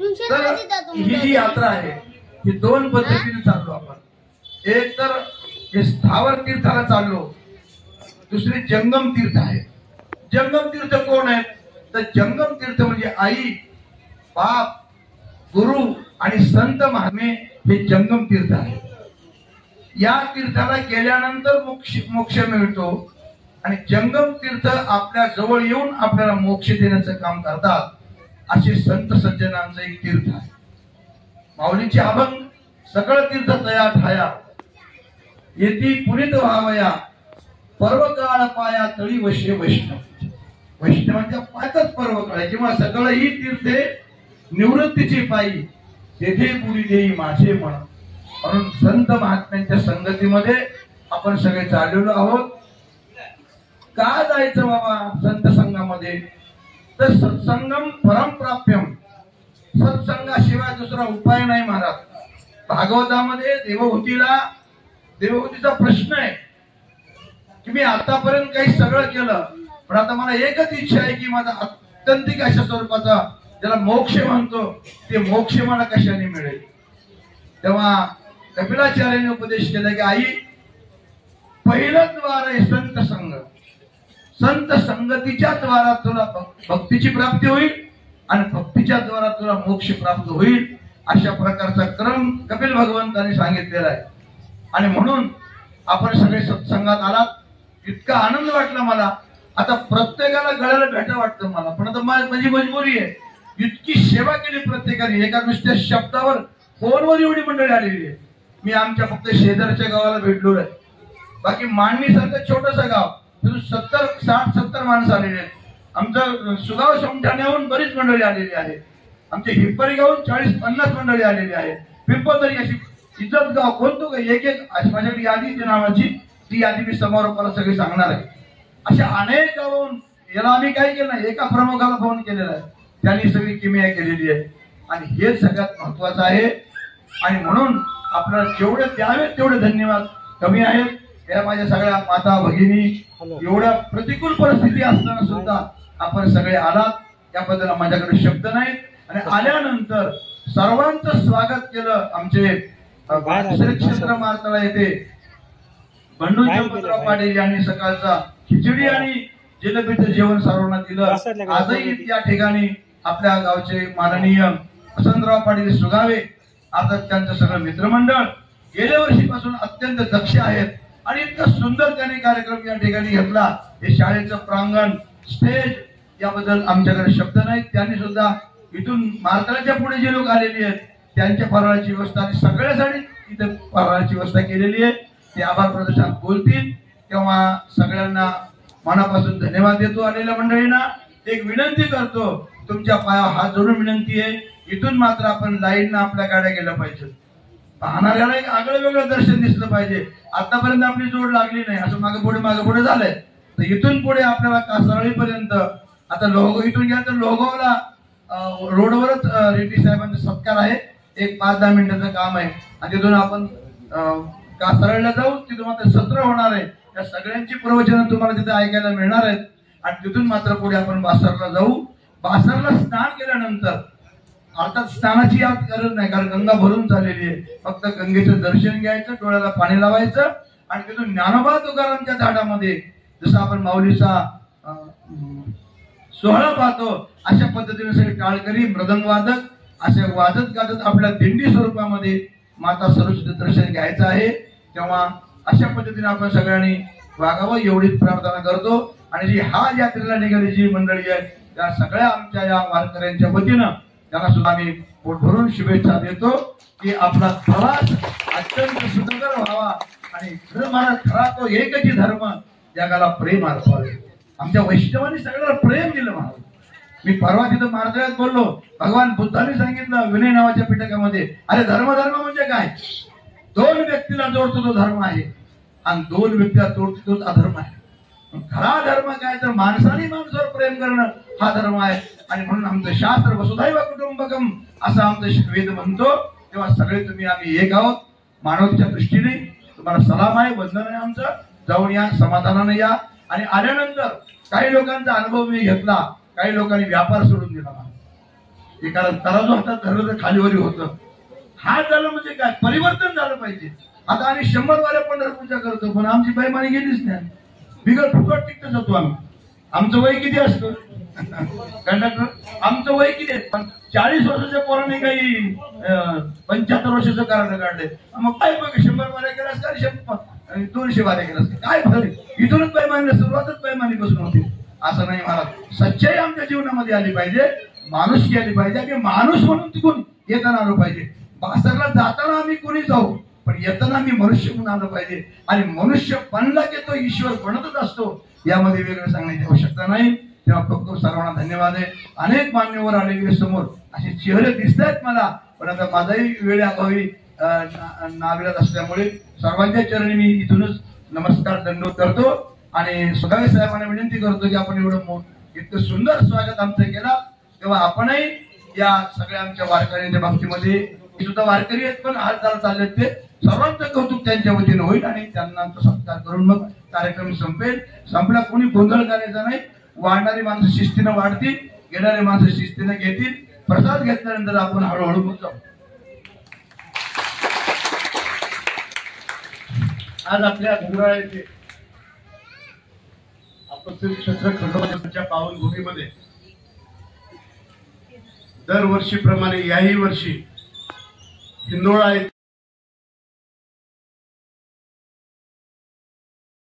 तर ही जी यात्रा आहे ही दोन पद्धतीने चाललो आपण. एक तर हे स्थावर तीर्थाला चाललो, दुसरे जंगम तीर्थ आहे. जंगम तीर्थ कोण आहेत तर जंगम तीर्थ म्हणजे आई, बाप, गुरु आणि संत महात्मे हे जंगम तीर्थ आहे. या तीर्थाला गेल्यानंतर मोक्ष मिळतो आणि जंगम तीर्थ आपल्या जवळ येऊन आपल्याला मोक्ष देण्याचं काम करतात. असे संत सज्जनांचं एक तीर्थ आहे. माऊलीचे अभंग सकळ तीर्थ तया ठाया येती पुनीत व्हावया पर्व काळ पाया तळी वैष्णव. वैष्णवांच्या पायच पर्व काळ किंवा सगळं ही तीर्थे निवृत्तीची पायी तेथे पुरी देई माझे मन. म्हणून संत महात्म्यांच्या संगतीमध्ये आपण सगळे चाललेलो आहोत. का जायचं बाबा संत संघामध्ये तर सत्संगम परमप्राप्यम. सत्संगाशिवाय दुसरा उपाय नाही महाराज. भागवतामध्ये देवहूतीचा प्रश्न आहे की मी आतापर्यंत काही सगळं केलं पण आता मला एकच इच्छा आहे की माझा आत्यंतिक अशा स्वरूपाचा ज्याला मोक्ष म्हणतो ते मोक्ष मला कशाने मिळेल. तेव्हा कपिलाचार्याने उपदेश केला की आई पहिलं द्वार आहे संत संग. संत संगतीच्या द्वारा तुला भक्तीची प्राप्ती होईल आणि भक्तीच्या द्वारा तुला मोक्ष प्राप्त होईल. अशा प्रकारचा क्रम कपिल भगवंतांनी सांगितलेला आहे. आणि म्हणून आपण सगळे सत्संगात आलात. इतका आनंद वाटला मला. आता प्रत्येकाला गळ्याला भेटा वाटतं मला पण आता माझी मजबुरी आहे. इतकी सेवा केली प्रत्येकाने. एका नुसत्या शब्दावर फोनवर एवढी मंडळी आलेली आहे. मी आमच्या फक्त शेजारच्या गावाला भेटलो आहे. बाकी मांडणी सारखं छोटस गाव 60-70 माणसं आलेली आहेत. आमचं सुगाव समठाण्याहून बरीच मंडळी आलेली आहे. आमच्या हिप्परी गावून 40-50 मंडळी आलेली आहे. पिंपळदरी अशी इज्जत गाव कोणतो का एक माझ्याकडे यादी नावाची ती यादी मी समारोपाला सगळी सांगणार आहे. अशा अनेक गावून याला आम्ही काय केलं नाही एका प्रमुखाला फोन केलेला आहे. त्यांनी सगळी किमया केलेली आहे आणि हे सगळ्यात महत्वाचं आहे. आणि म्हणून आपल्याला जेवढे द्यावे तेवढे धन्यवाद कमी आहेत. या माझ्या सगळ्या माता भगिनी एवढ्या प्रतिकूल परिस्थिती असताना सुद्धा आपण सगळे आलात याबद्दल माझ्याकडे शब्द नाहीत. आणि आल्यानंतर सर्वांचं स्वागत केलं. आमचे श्री क्षेत्र मारतळा येथे बंडू चंपतराव पाटील यांनी सकाळचा खिचडी आणि जिलेबीचं जेवण सर्वांना दिलं. आजही या ठिकाणी आपल्या गावचे माननीय वसंतराव पाटील सुगावे आता त्यांचं सगळं मित्रमंडळ गेल्या वर्षीपासून अत्यंत दक्ष आहेत आणि इतका सुंदर त्यांनी कार्यक्रम या ठिकाणी घेतला. हे शाळेचं प्रांगण स्टेज याबद्दल आमच्याकडे शब्द नाहीत. त्यांनी सुद्धा इथून मारतळाच्या पुढे जे लोक आलेले आहेत त्यांच्या फराळाची व्यवस्था आणि सगळ्यासाठी इथे फराळाची व्यवस्था केलेली आहे. ते आभार प्रदर्शनात बोलतील तेव्हा सगळ्यांना मनापासून धन्यवाद देतो. आलेल्या मंडळींना एक विनंती करतो. तुमच्या पायावर हात जोडून विनंती आहे इथून मात्र आपण लाईननं आपल्या गाड्या गेल्या पाहिजे. पाहणाऱ्याला एक आगळं वेगळं दर्शन दिसलं पाहिजे. आतापर्यंत आपली जोड लागली नाही असं मागे पुढे झालंय. तर इथून पुढे आपल्याला कासारळीपर्यंत आता लोगो इथून गेला तर लोगोला रोडवरच रेड्डी साहेबांचा सत्कार आहे. एक 5-10 मिनिटाचं काम आहे आणि तिथून आपण कासारळीला जाऊ. तिथून मात्र सत्र होणार आहे. या सगळ्यांची प्रवचनं तुम्हाला तिथे ऐकायला मिळणार आहेत. आणि तिथून मात्र पुढे आपण बासरला जाऊ. बासरला स्नान केल्यानंतर अर्थात स्नानाची गरज नाही कारण गंगा भरून झालेली आहे. फक्त गंगेचं दर्शन घ्यायचं डोळ्याला पाणी लावायचं आणि तिथून ज्ञानोबा तुकारामच्या झाडामध्ये जसं आपण माऊलीचा सोहळा पाहतो अशा पद्धतीने सगळे टाळकरी मृदंग वादक असे वाजत गाजत आपल्या दिंडी स्वरूपामध्ये माता सरस्वती दर्शन घ्यायचं आहे. तेव्हा अशा पद्धतीने आपण सगळ्यांनी वागावं एवढीच प्रार्थना करतो. आणि जी हा यात्रेला निघाली जी मंडळी आहे त्या सगळ्या आमच्या या वारकऱ्यांच्या वतीनं त्यांना सुद्धा आम्ही पोट भरून शुभेच्छा देतो की आपला प्रवास अत्यंत सुंदर व्हावा आणि खरा तो एकच धर्म जगाला प्रेम अर्पावे. आमच्या वैष्णवांनी सगळ्याला प्रेम दिलं महाराज. मी परवा तिथं मार्गळ्यात बोललो. भगवान बुद्धांनी सांगितलं विनय नावाच्या पिटकामध्ये अरे धर्म म्हणजे काय. 2 व्यक्तीला जोडतो तो धर्म आहे आणि 2 व्यक्तीला जोडतो तो अधर्म आहे. खरा धर्म काय तर माणसाने माणसावर प्रेम करणं हा धर्म आहे. आणि म्हणून आमचं शास्त्र वसुधैव कुटुंबकम असं आमचं वेद म्हणतो. तेव्हा सगळे तुम्ही आम्ही एक आहोत. मानवतेच्या दृष्टीने तुम्हाला सलाम आहे वंदन आहे आमचं. जाऊन या समाधानाने या. आणि आल्यानंतर काही लोकांचा अनुभव मी घेतला. काही लोकांनी व्यापार सोडून दिला. एकाला तराजू हातात धरलं तर खालीवरी होतं. हात झालं म्हणजे काय, परिवर्तन झालं पाहिजे. आता आम्ही 100 वाऱ्या पंढरपूरच्या करतो, पण आमची बैमानी गेलीच नाही. बिगर फुकट तिकटच होतो आम्ही. आमचं वय किती असतं कंडक्टर, आमचं वय किती आहे? 40 वर्षाच्या पोराने काही 75 वर्षाचं कारण काढले. मग काय बघ 100 वाऱ्या केलास का 200 वाऱ्या केलास काय फरक? इथूनच बैमानी सुरुवातच बैमानी बसून होती. असं नाही, मला सच्चाई आमच्या जीवनामध्ये आली पाहिजे, माणुसकी आली पाहिजे. आम्ही माणूस म्हणून तिकडून येताना आलो पाहिजे. बासरला जाताना आम्ही कोणी जाऊ, पण येताना आम्ही मनुष्य म्हणून आलं पाहिजे. आणि मनुष्य बनला की तो ईश्वर बनतच असतो, यामध्ये वेगळं सांगण्याची आवश्यकता नाही. तेव्हा फक्त सर्वांना धन्यवाद आहे. अनेक मान्यवर आलेले समोर असे चेहरे दिसत आहेत मला, पण आता माझाही वेळ अभावी नाविलाज असल्यामुळे सर्वांच्या चरणी मी इथूनच नमस्कार दंडवत करतो. आणि सुधावे साहेबांना विनंती करतो की आपण एवढं इतकं सुंदर स्वागत आमचं केलं, तेव्हा आपणही या सगळ्या आमच्या वारकऱ्यांच्या बाबतीमध्ये सुद्धा वारकरी आहेत, पण हालचाल चालले ते सर्वांचं कौतुक त्यांच्या वतीने होईल आणि त्यांना सत्कार करून मग कार्यक्रम संपेल. संपला कोणी गोंधळ करायचा नाही. वाढणारी माणसं शिस्तीनं वाढतील, घेणारी माणसं शिस्तीनं घेतील. प्रसाद घेतल्यानंतर आपण हळूहळू मग जाऊ. आज आपल्या घुगराळ येथे आपत्ती क्षेत्र खंडोबाच्या पावनभूमीमध्ये दरवर्षीप्रमाणे याही वर्षी हिंदोळा